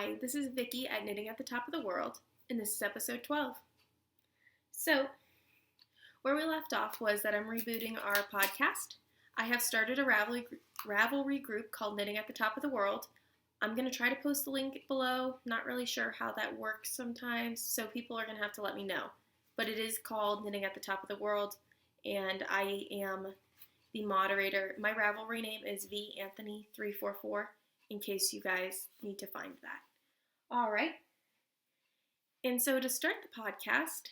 Hi, this is Vicki at Knitting at the Top of the World, and this is episode 12. So, where we left off was that I'm rebooting our podcast. I have started a Ravelry group called Knitting at the Top of the World. I'm going to try to post the link below. Not really sure how that works sometimes, so people are going to have to let me know. But it is called Knitting at the Top of the World, and I am the moderator. My Ravelry name is VAnthony344, in case you guys need to find that. All right. And so to start the podcast,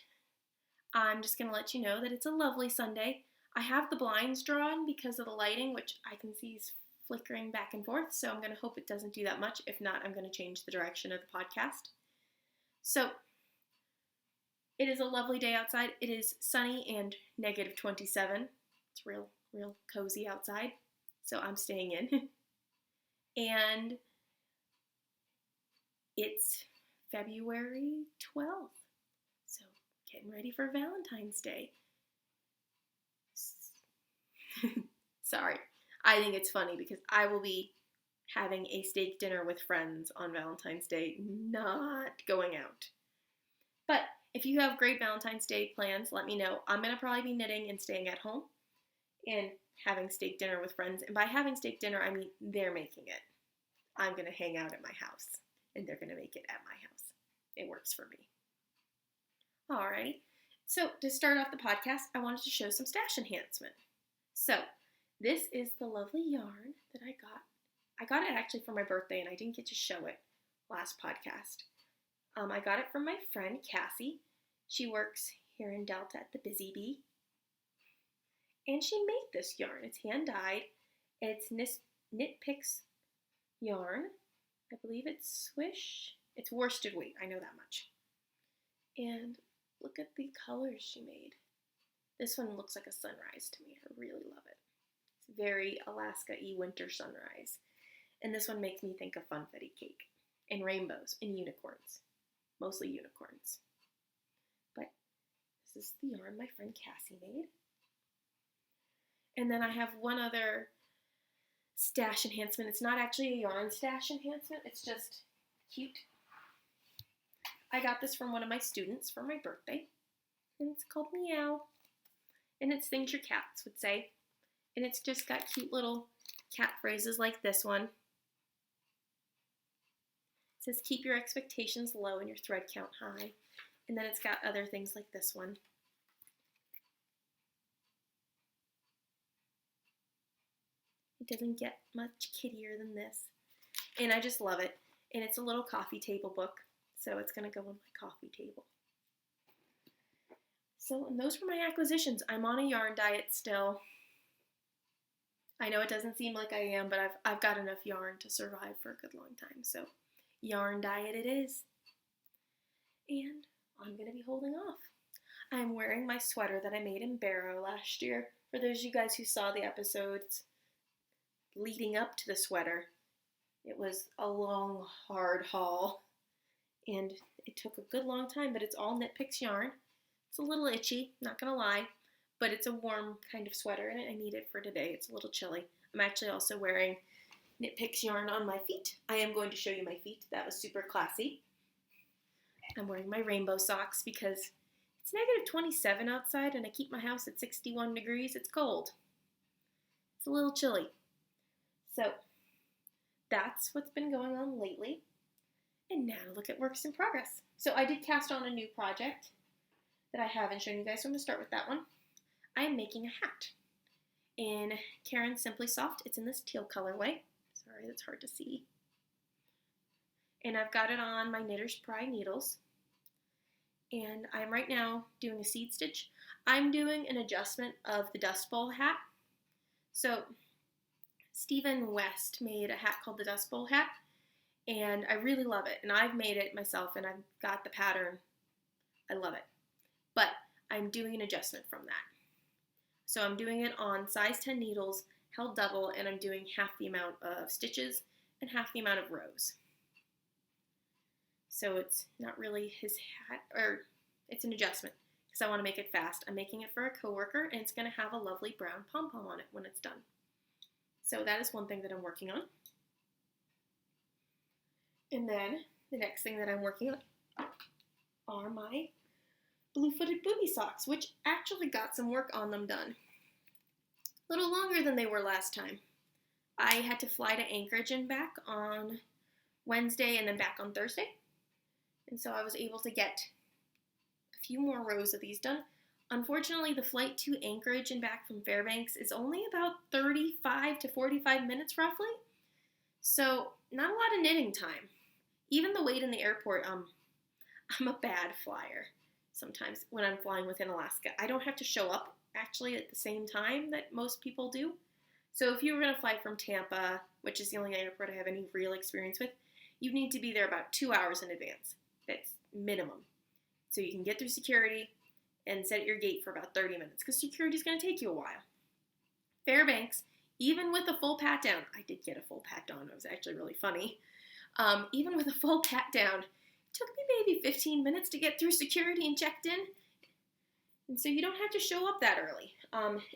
I'm just going to let you know that it's a lovely Sunday. I have the blinds drawn because of the lighting, which I can see is flickering back and forth, so I'm going to hope it doesn't do that much. If not, I'm going to change the direction of the podcast. So, it is a lovely day outside. It is sunny and negative 27. It's real cozy outside, so I'm staying in. And it's February 12th, so getting ready for Valentine's Day. Sorry, I think it's funny because I will be having a steak dinner with friends on Valentine's Day, not going out. But if you have great Valentine's Day plans, let me know. I'm going to probably be knitting and staying at home and having steak dinner with friends. And by having steak dinner, I mean they're making it. I'm going to hang out at my house, and they're going to make it at my house. It works for me. Alrighty. So to start off the podcast, I wanted to show some stash enhancement. So this is the lovely yarn that I got. I got it actually for my birthday, and I didn't get to show it last podcast. I got it from my friend Cassie. She works here in Delta at the Busy Bee. And she made this yarn. It's hand-dyed. It's Knit Picks yarn. I believe it's Swish. It's worsted weight. I know that much. And look at the colors she made. This one looks like a sunrise to me. I really love it. It's very Alaska-y winter sunrise. And this one makes me think of funfetti cake and rainbows and unicorns. Mostly unicorns. But this is the yarn my friend Cassie made. And then I have one other stash enhancement. It's not actually a yarn stash enhancement. It's just cute. I got this from one of my students for my birthday. And it's called Meow. And it's things your cats would say. And it's just got cute little cat phrases like this one. It says, keep your expectations low and your thread count high. And then it's got other things like this one. It doesn't get much kittier than this. And I just love it. And it's a little coffee table book. So it's going to go on my coffee table. So, and those were my acquisitions. I'm on a yarn diet still. I know it doesn't seem like I am, but I've got enough yarn to survive for a good long time. So, yarn diet it is. And I'm going to be holding off. I'm wearing my sweater that I made in Barrow last year. For those of you guys who saw the episodes leading up to the sweater, it was a long, hard haul. And it took a good long time, but it's all Knit Picks yarn. It's a little itchy, not going to lie, but it's a warm kind of sweater, and I need it for today. It's a little chilly. I'm actually also wearing Knit Picks yarn on my feet. I am going to show you my feet. That was super classy. I'm wearing my rainbow socks because it's negative 27 outside, and I keep my house at 61 degrees. It's cold. It's a little chilly. So that's what's been going on lately. And now look at works in progress. So I did cast on a new project that I haven't shown you guys, so I'm going to start with that one. I am making a hat in Caron Simply Soft. It's in this teal colorway. Sorry, that's hard to see. And I've got it on my Knitter's Pride needles. And I'm right now doing a seed stitch. I'm doing an adjustment of the Dust Bowl hat. So Stephen West made a hat called the Dust Bowl hat. And I really love it. And I've made it myself, and I've got the pattern. I love it. But I'm doing an adjustment from that. So I'm doing it on size 10 needles, held double, and I'm doing half the amount of stitches and half the amount of rows. So it's not really his hat, or it's an adjustment, because I want to make it fast. I'm making it for a coworker, and it's going to have a lovely brown pom-pom on it when it's done. So that is one thing that I'm working on. And then The next thing that I'm working on are my blue-footed booty socks, which actually got some work on them done. A little longer than they were last time. I had to fly to Anchorage and back on Wednesday and then back on Thursday. And so I was able to get a few more rows of these done. Unfortunately, the flight to Anchorage and back from Fairbanks is only about 35 to 45 minutes roughly. So not a lot of knitting time. Even the wait in the airport, I'm a bad flyer sometimes when I'm flying within Alaska. I don't have to show up actually at the same time that most people do. So if you were going to fly from Tampa, which is the only airport I have any real experience with, you need to be there about 2 hours in advance. That's minimum. So you can get through security and set at your gate for about 30 minutes because security is going to take you a while. Fairbanks, even with a full pat down, I did get a full pat down. It was actually really funny. Even with a full pat down, it took me maybe 15 minutes to get through security and checked in. And so you don't have to show up that early.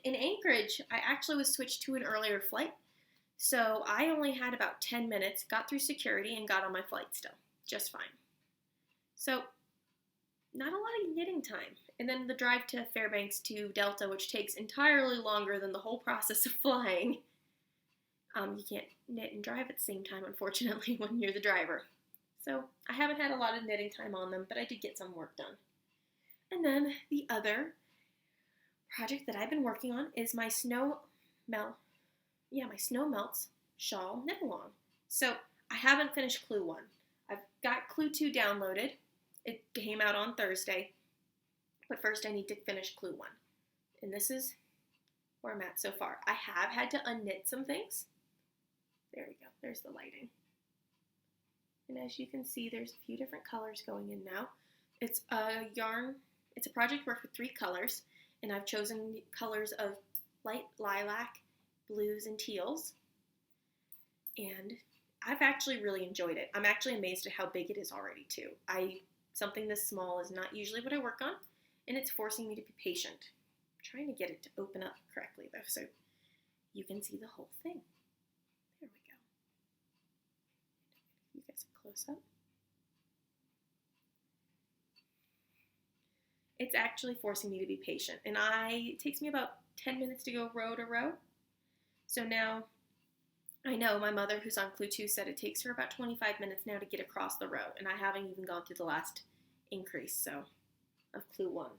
In Anchorage, I actually was switched to an earlier flight. So I only had about 10 minutes, got through security, and got on my flight still. Just fine. So not a lot of knitting time. And then the drive to Fairbanks to Delta, which takes entirely longer than the whole process of flying. You can't knit and drive at the same time, unfortunately, when you're the driver. So I haven't had a lot of knitting time on them, but I did get some work done. And then the other project that I've been working on is my Snow Melts shawl knit along. So I haven't finished Clue 1. I've got Clue 2 downloaded. It came out on Thursday. But first I need to finish Clue 1. And this is where I'm at so far. I have had to unknit some things. There we go. There's the lighting. And as you can see, there's a few different colors going in now. It's a yarn. It's a project work with 3 colors. And I've chosen colors of light lilac, blues, and teals. And I've actually really enjoyed it. I'm actually amazed at how big it is already, too. Something this small is not usually what I work on. And it's forcing me to be patient. I'm trying to get it to open up correctly, though, so you can see the whole thing. There we go. You guys a close up. It's actually forcing me to be patient. And it takes me about 10 minutes to go row to row. So now, I know my mother, who's on Clue 2, said it takes her about 25 minutes now to get across the row. And I haven't even gone through the last increase, of Clue 1.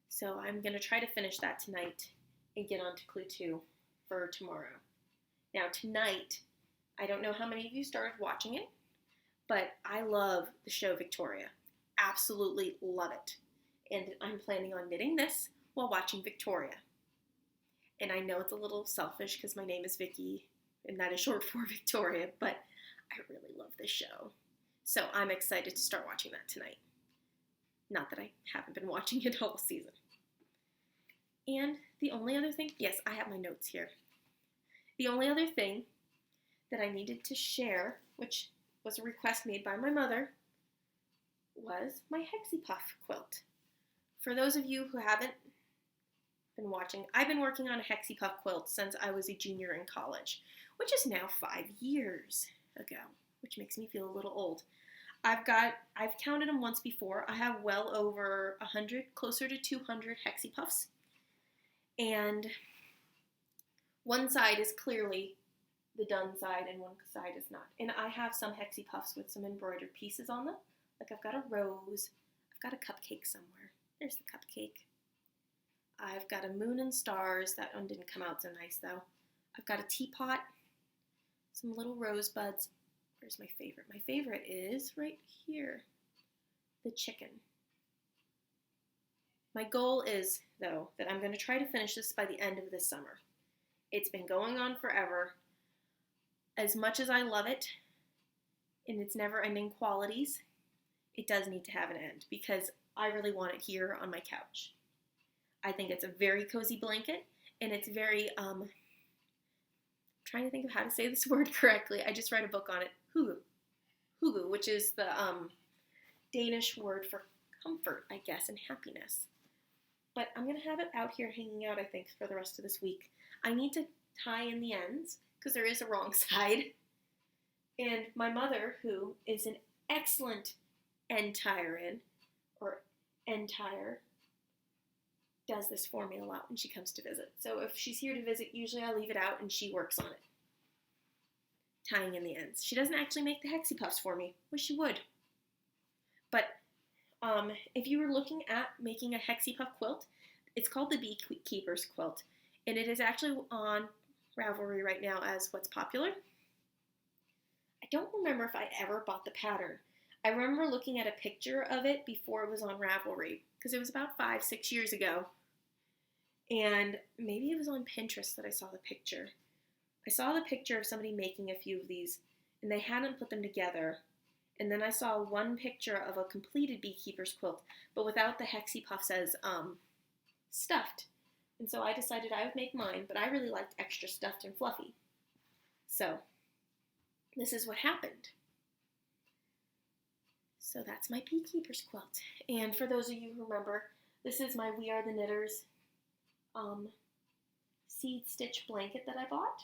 So I'm going to try to finish that tonight and get on to Clue 2 for tomorrow. Now tonight, I don't know how many of you started watching it, but I love the show Victoria. Absolutely love it. And I'm planning on knitting this while watching Victoria. And I know it's a little selfish because my name is Vicky and that is short for Victoria, but I really love this show. So I'm excited to start watching that tonight. Not that I haven't been watching it all season. And the only other thing, yes, I have my notes here. The only other thing that I needed to share, which was a request made by my mother, was my Hexie Puff quilt. For those of you who haven't been watching, I've been working on a Hexie Puff quilt since I was a junior in college, which is now 5 years ago, which makes me feel a little old. I've counted them once before. I have well over 100, closer to 200 Hexie Puffs. And one side is clearly the done side and one side is not. And I have some Hexie Puffs with some embroidered pieces on them. Like I've got a rose. I've got a cupcake somewhere. There's the cupcake. I've got a moon and stars. That one didn't come out so nice though. I've got a teapot. Some little rosebuds. Where's my favorite? My favorite is right here. The chicken. My goal is, though, that I'm going to try to finish this by the end of this summer. It's been going on forever. As much as I love it, and its never-ending qualities, it does need to have an end because I really want it here on my couch. I think it's a very cozy blanket, and it's very, trying to think of how to say this word correctly. I just read a book on it. Hygge, which is the Danish word for comfort, I guess, and happiness. But I'm going to have it out here hanging out, I think, for the rest of this week. I need to tie in the ends because there is a wrong side. And my mother, who is an excellent end-tire in, or end-tire, does this for me a lot when she comes to visit. So if she's here to visit, usually I leave it out and she works on it, tying in the ends. She doesn't actually make the Hexie Puffs for me. Wish she would. But if you were looking at making a Hexie Puff quilt, it's called the Beekeeper's Quilt, and it is actually on Ravelry right now as what's popular. I don't remember if I ever bought the pattern. I remember looking at a picture of it before it was on Ravelry, because it was about 5-6 years ago. And maybe it was on Pinterest that I saw the picture. I saw the picture of somebody making a few of these, and they hadn't put them together. And then I saw one picture of a completed Beekeeper's Quilt, but without the Hexie Puffs as stuffed. And so I decided I would make mine, but I really liked extra stuffed and fluffy. So this is what happened. So that's my Beekeeper's Quilt. And for those of you who remember, this is my We Are the Knitters seed stitch blanket that I bought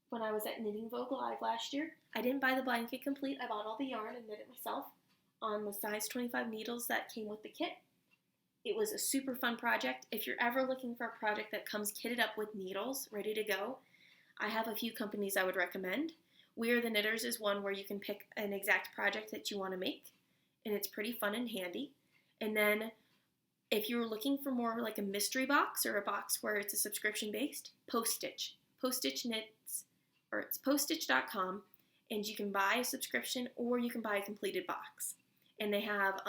when I was at Knitting Vogue Live last year. I didn't buy the blanket complete. I bought all the yarn and knit it myself on the size 25 needles that came with the kit. It was a super fun project. If you're ever looking for a project that comes kitted up with needles ready to go, I have a few companies I would recommend. We Are the Knitters is one where you can pick an exact project that you want to make, and it's pretty fun and handy. And then if you're looking for more like a mystery box or a box where it's a subscription based, Post Stitch. Post Stitch knits, or it's poststitch.com, and you can buy a subscription or you can buy a completed box. And they have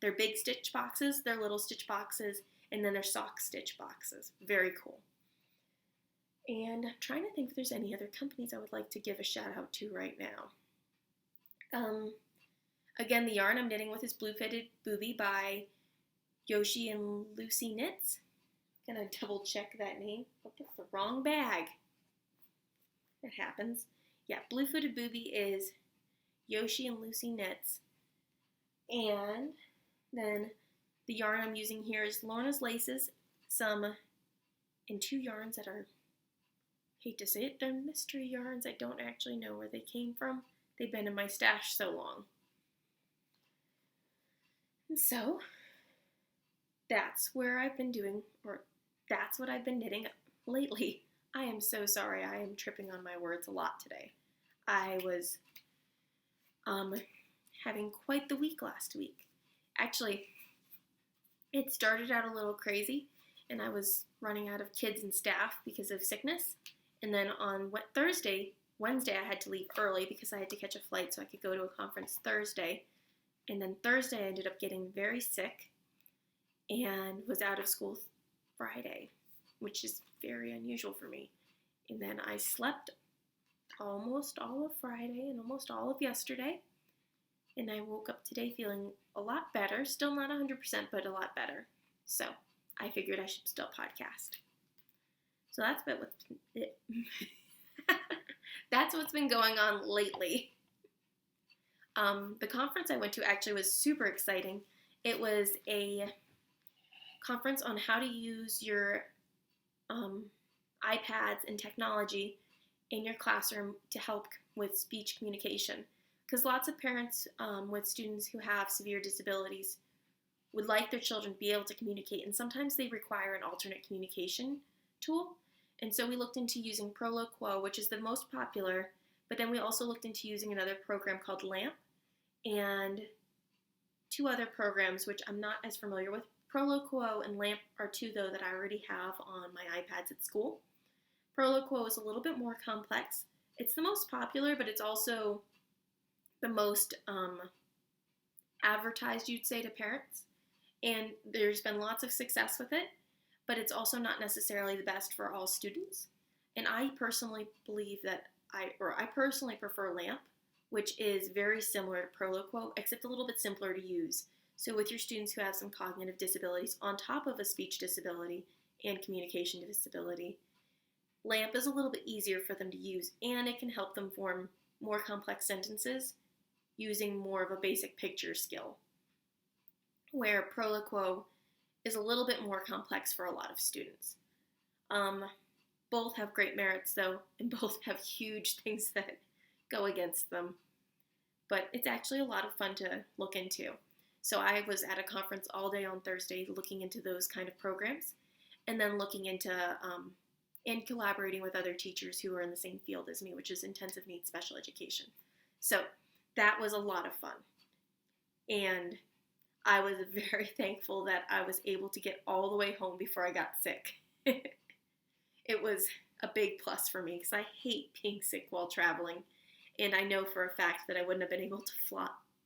their big stitch boxes, their little stitch boxes, and then their sock stitch boxes. Very cool. And I'm trying to think if there's any other companies I would like to give a shout out to right now. Again, the yarn I'm knitting with is Blue Fitted Booby by Yoshi and Lucy Knits. I'm gonna double check that name. I picked the wrong bag. It happens. Yeah, Blue Fitted Booby is Yoshi and Lucy Knits. And then the yarn I'm using here is Lorna's Laces, and 2 yarns that are, hate to say it, they're mystery yarns. I don't actually know where they came from. They've been in my stash so long. And so that's where I've been doing, or that's what I've been knitting lately. I am so sorry. I am tripping on my words a lot today. I was having quite the week last week. Actually, it started out a little crazy, and I was running out of kids and staff because of sickness. And then on Wednesday, I had to leave early because I had to catch a flight so I could go to a conference Thursday. And then Thursday, I ended up getting very sick and was out of school Friday, which is very unusual for me. And then I slept almost all of Friday and almost all of yesterday. And I woke up today feeling a lot better. Still not 100%, but a lot better. So I figured I should still podcast. So that's that's what's been going on lately. The conference I went to actually was super exciting. It was a conference on how to use your iPads and technology in your classroom to help with speech communication. Because lots of parents with students who have severe disabilities would like their children to be able to communicate, and sometimes they require an alternate communication tool. And so we looked into using Proloquo, which is the most popular, but then we also looked into using another program called LAMP, and 2 other programs which I'm not as familiar with. Proloquo and LAMP are 2, though, that I already have on my iPads at school. Proloquo is a little bit more complex. It's the most popular, but it's also the most advertised, you'd say, to parents. And there's been lots of success with it, but it's also not necessarily the best for all students. And I personally believe that I personally prefer LAMP, which is very similar to Proloquo, except a little bit simpler to use. So with your students who have some cognitive disabilities on top of a speech disability and communication disability, LAMP is a little bit easier for them to use, and it can help them form more complex sentences using more of a basic picture skill, where Proloquo is a little bit more complex for a lot of students. Both have great merits, though, and both have huge things that go against them. but it's actually a lot of fun to look into. So I was at a conference all day on Thursday looking into those kind of programs, and then looking into and collaborating with other teachers who are in the same field as me, which is intensive needs special education. So that was a lot of fun. And I was very thankful that I was able to get all the way home before I got sick. It was a big plus for me because I hate being sick while traveling. And I know for a fact that I wouldn't have been able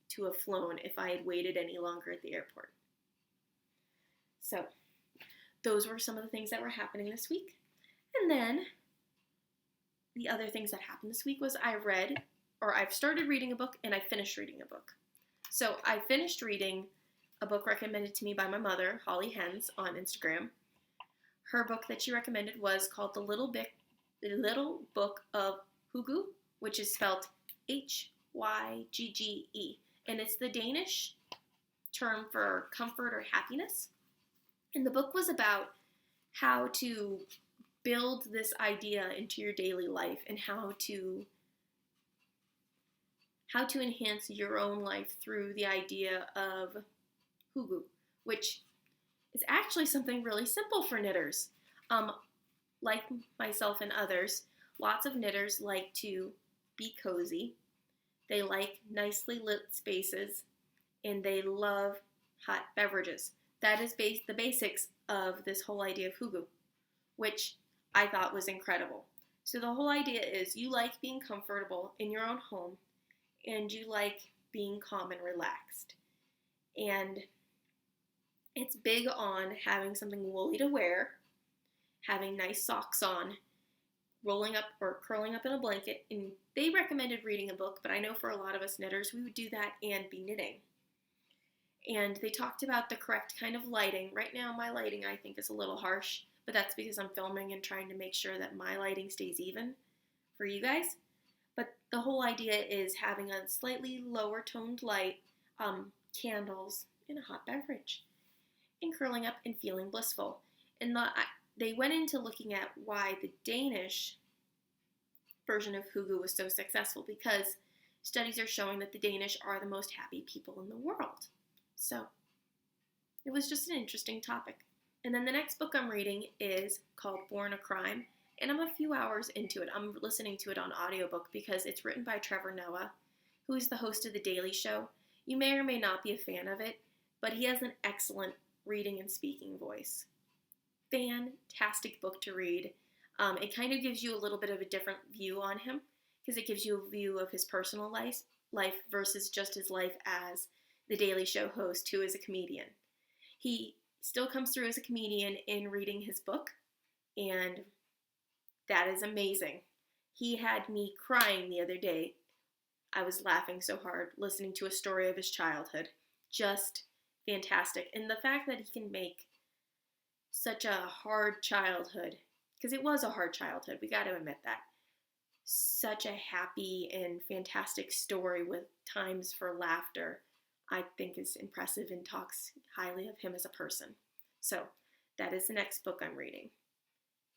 to have flown if I had waited any longer at the airport. So those were some of the things that were happening this week. And then the other things that happened this week was I've started reading a book and I finished reading a book. So I finished reading a book recommended to me by my mother, Holly Hens, on Instagram. Her book that she recommended was called The Little Book of Hygge, which is spelled Hygge, and it's the Danish term for comfort or happiness. And the book was about how to build this idea into your daily life and how to enhance your own life through the idea of hygge, which is actually something really simple for knitters. Like myself and others, lots of knitters like to be cozy. They like nicely lit spaces, and they love hot beverages. That is the basics of this whole idea of hygge, which I thought was incredible. So the whole idea is you like being comfortable in your own home, and you like being calm and relaxed. And it's big on having something woolly to wear, having nice socks on, rolling up or curling up in a blanket. And they recommended reading a book, but I know for a lot of us knitters, we would do that and be knitting. And they talked about the correct kind of lighting. Right now, my lighting, I think, is a little harsh, but that's because I'm filming and trying to make sure that my lighting stays even for you guys. But the whole idea is having a slightly lower toned light, candles, and a hot beverage, and curling up and feeling blissful. And they went into looking at why the Danish version of hygge was so successful, because studies are showing that the Danish are the most happy people in the world. So it was just an interesting topic. And then the next book I'm reading is called Born a Crime, and I'm a few hours into it. I'm listening to it on audiobook because it's written by Trevor Noah, who is the host of The Daily Show. You may or may not be a fan of it, but he has an excellent reading and speaking voice. Fantastic book to read. It kind of gives you a little bit of a different view on him, because it gives you a view of his personal life versus just his life as the Daily Show host, who is a comedian. He still comes through as a comedian in reading his book, and that is amazing. He had me crying the other day. I was laughing so hard listening to a story of his childhood. Just fantastic. And the fact that he can make such a hard childhood, because it was a hard childhood, we got to admit that, such a happy and fantastic story with times for laughter, I think is impressive and talks highly of him as a person. So that is the next book I'm reading,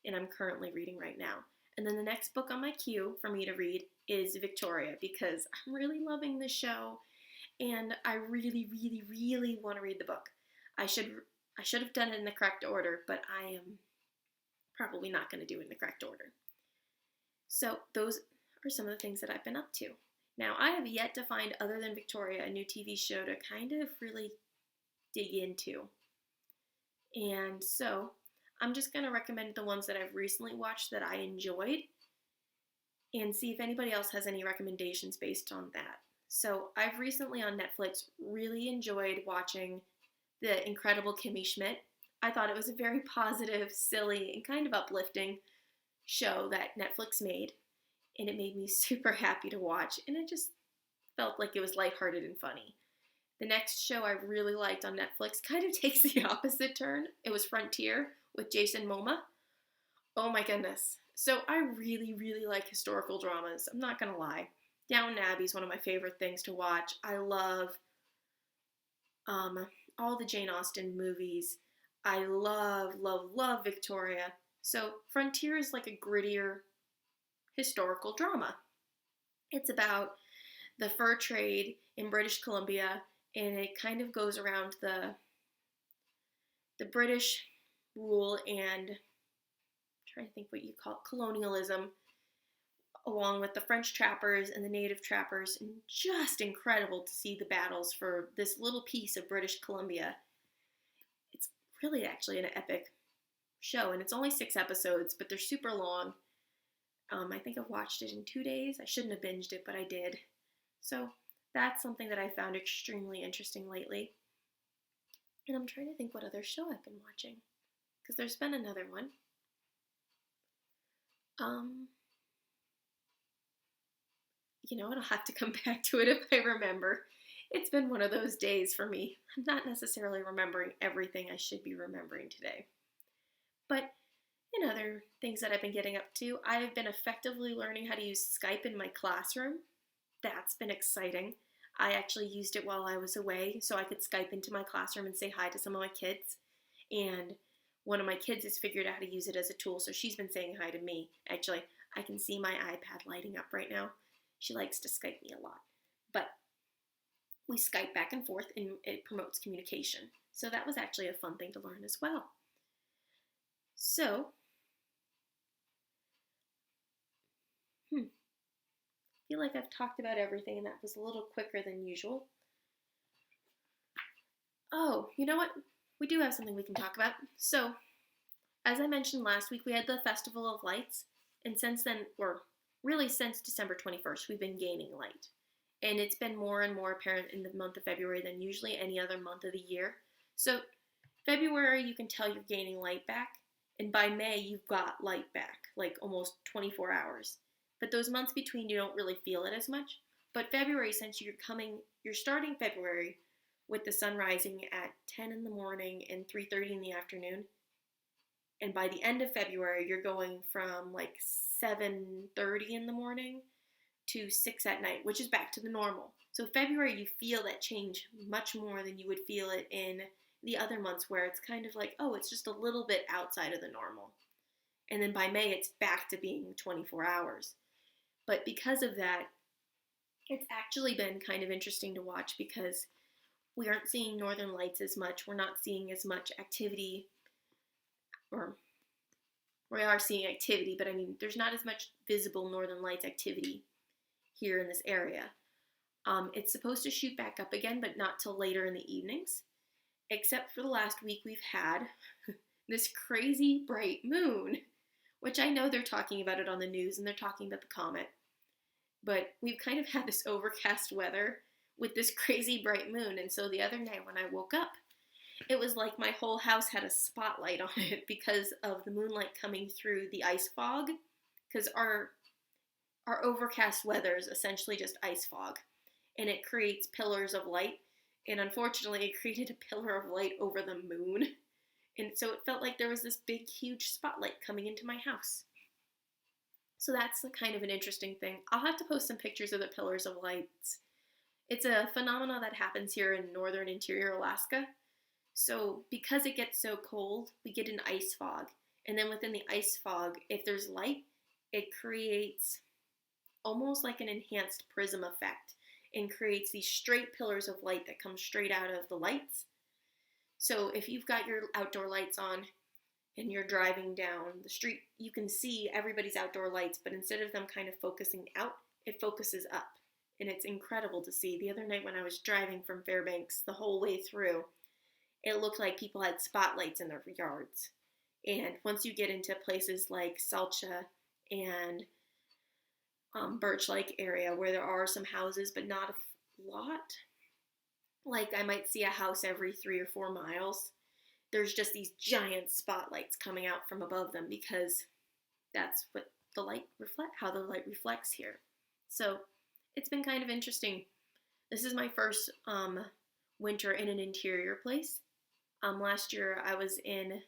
and I'm currently reading right now. And then the next book on my queue for me to read is Victoria, because I'm really loving the show, and I really, really, really want to read the book. I should have done it in the correct order, but I am probably not going to do it in the correct order. So those are some of the things that I've been up to. Now, I have yet to find, other than Victoria, a new TV show to kind of really dig into. And so I'm just going to recommend the ones that I've recently watched that I enjoyed, and see if anybody else has any recommendations based on that. So I've recently on Netflix really enjoyed watching The Incredible Kimmy Schmidt. I thought it was a very positive, silly, and kind of uplifting show that Netflix made, and it made me super happy to watch, and it just felt like it was lighthearted and funny. The next show I really liked on Netflix kind of takes the opposite turn. It was Frontier with Jason Momoa. Oh my goodness. So I really, really like historical dramas. I'm not going to lie. Downton Abbey is one of my favorite things to watch. I love all the Jane Austen movies. I love, love, love Victoria. So Frontier is like a grittier historical drama. It's about the fur trade in British Columbia, and it kind of goes around the British rule and I'm trying to think what you call it, colonialism, along with the French trappers and the native trappers, and just incredible to see the battles for this little piece of British Columbia. It's really actually an epic show, and it's only 6 episodes, but they're super long. I think I've watched it in 2 days. I shouldn't have binged it, but I did. So that's something that I found extremely interesting lately. And I'm trying to think what other show I've been watching, because there's been another one. You know what? I'll have to come back to it if I remember. It's been one of those days for me. I'm not necessarily remembering everything I should be remembering today. But in other things that I've been getting up to, I have been effectively learning how to use Skype in my classroom. That's been exciting. I actually used it while I was away, so I could Skype into my classroom and say hi to some of my kids. And one of my kids has figured out how to use it as a tool, so she's been saying hi to me. Actually, I can see my iPad lighting up right now. She likes to Skype me a lot. But we Skype back and forth, and it promotes communication. So that was actually a fun thing to learn as well. So, I feel like I've talked about everything, and that was a little quicker than usual. Oh, you know what? We do have something we can talk about. So, as I mentioned last week, we had the Festival of Lights, and since then, or really since December 21st, we've been gaining light. And it's been more and more apparent in the month of February than usually any other month of the year. So, February, you can tell you're gaining light back, and by May, you've got light back, like almost 24 hours. But those months between, you don't really feel it as much. But February, since you're starting February with the sun rising at 10 in the morning and 3:30 in the afternoon, and by the end of February, you're going from like 7:30 in the morning to 6 at night, which is back to the normal. So February, you feel that change much more than you would feel it in the other months, where it's kind of like, oh, it's just a little bit outside of the normal. And then by May, it's back to being 24 hours. But because of that, it's actually been kind of interesting to watch, because we aren't seeing northern lights as much. We're not seeing as much activity, or we are seeing activity, but I mean, there's not as much visible northern lights activity here in this area. It's supposed to shoot back up again, but not till later in the evenings. Except for the last week, we've had this crazy bright moon, which I know they're talking about it on the news, and they're talking about the comet. But we've kind of had this overcast weather with this crazy bright moon, and so the other night when I woke up, it was like my whole house had a spotlight on it because of the moonlight coming through the ice fog, because our overcast weather is essentially just ice fog, and it creates pillars of light, and unfortunately it created a pillar of light over the moon, and so it felt like there was this big huge spotlight coming into my house. So that's kind of an interesting thing. I'll have to post some pictures of the pillars of lights. It's a phenomenon that happens here in northern interior Alaska. So because it gets so cold, we get an ice fog, and then within the ice fog, if there's light, it creates almost like an enhanced prism effect, and creates these straight pillars of light that come straight out of the lights. So if you've got your outdoor lights on and you're driving down the street, you can see everybody's outdoor lights, but instead of them kind of focusing out, it focuses up. And it's incredible to see. The other night when I was driving from Fairbanks the whole way through, it looked like people had spotlights in their yards. And once you get into places like Salcha and Birch Lake area, where there are some houses, but not a lot. Like I might see a house every 3 or 4 miles. There's just these giant spotlights coming out from above them, because that's what how the light reflects here. So it's been kind of interesting. This is my first winter in an interior place. Last year I was in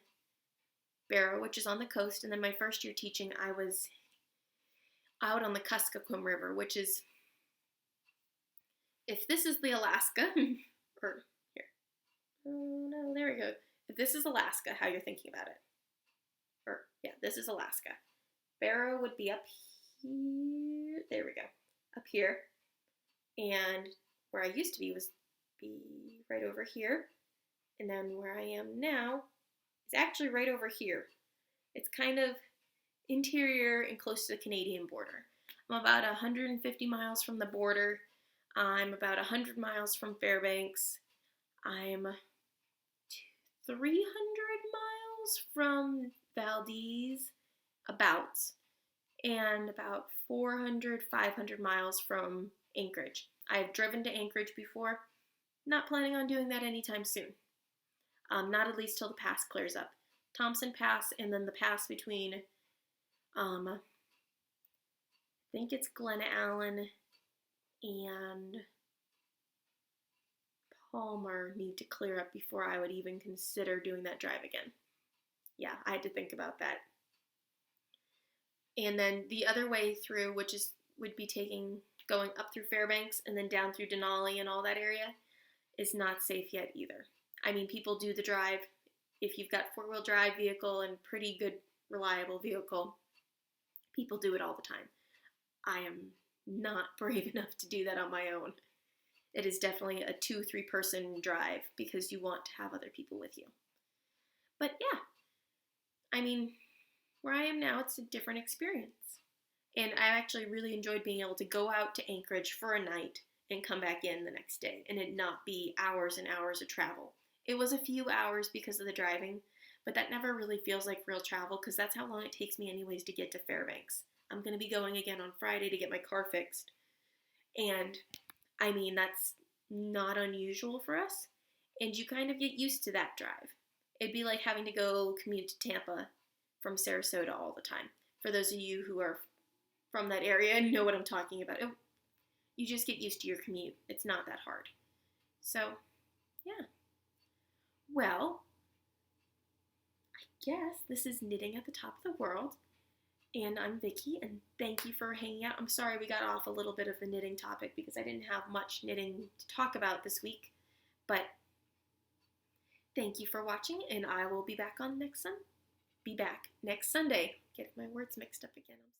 Barrow, which is on the coast, and then my first year teaching, I was out on the Kuskokwim River, which is, if this is the Alaska, or here, oh no, there we go. If this is Alaska, how you're thinking about it, or yeah, this is Alaska. Barrow would be up here, there we go, up here, And where I used to be right over here. And then where I am now is actually right over here. It's kind of interior and close to the Canadian border. I'm about 150 miles from the border. I'm about 100 miles from Fairbanks. I'm 300 miles from Valdez, about, and about 400, 500 miles from Anchorage. I've driven to Anchorage before. Not planning on doing that anytime soon. Not at least till the pass clears up. Thompson Pass and then the pass between, I think it's Glen Allen and Palmer need to clear up before I would even consider doing that drive again. Yeah, I had to think about that. And then the other way through, which would be going up through Fairbanks and then down through Denali and all that area, is not safe yet either. I mean, people do the drive. If you've got four-wheel drive vehicle and pretty good, reliable vehicle, people do it all the time. I am not brave enough to do that on my own. It is definitely a 2-3 person drive because you want to have other people with you. But yeah, I mean, where I am now, it's a different experience. And I actually really enjoyed being able to go out to Anchorage for a night and come back in the next day and it not be hours and hours of travel. It was a few hours because of the driving, but that never really feels like real travel because that's how long it takes me anyways to get to Fairbanks. I'm going to be going again on Friday to get my car fixed. And I mean, that's not unusual for us. And you kind of get used to that drive. It'd be like having to go commute to Tampa from Sarasota all the time. For those of you who are from that area and know what I'm talking about, you just get used to your commute. It's not that hard. So, yeah. Well, I guess this is Knitting at the Top of the World. And I'm Vicki, and thank you for hanging out. I'm sorry we got off a little bit of the knitting topic because I didn't have much knitting to talk about this week. But thank you for watching, and I will be back next Sunday. Get my words mixed up again.